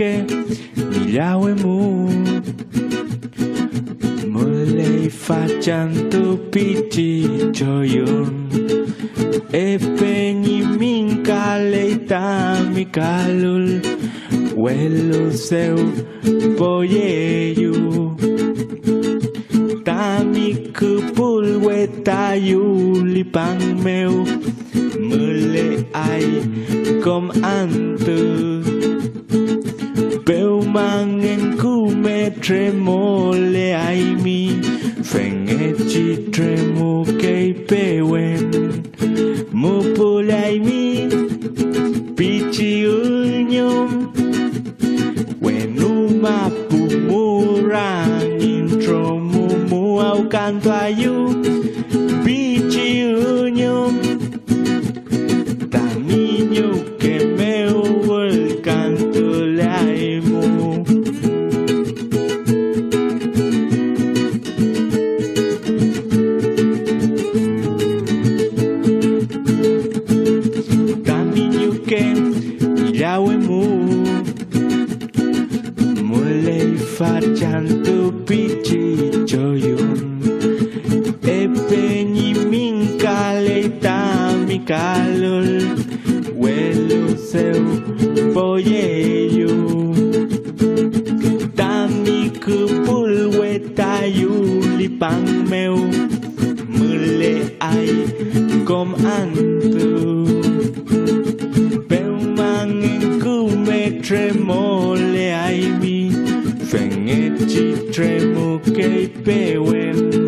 che mi llamo mulai facciando pici gioion e pegni minca leita mi calul quello seu poyeyu tami kupul wetayu lipang meu mulai ai kom antu Peu mangen ku me tremo le ai mi Fenge ci tremo kei pewen Mu pulai mi Pici unyum Wenu mapu murang intro mu au canto ayu Pici unyum Taminyo que meu el canto le ai Iawemu mulai facciando pici gioion e pegni minca leita mi calul quello seu poyeyu tami kupul wetayu lipang meu mulai ai kom antu Tremo le ai mi Fenge ci tremo che pewen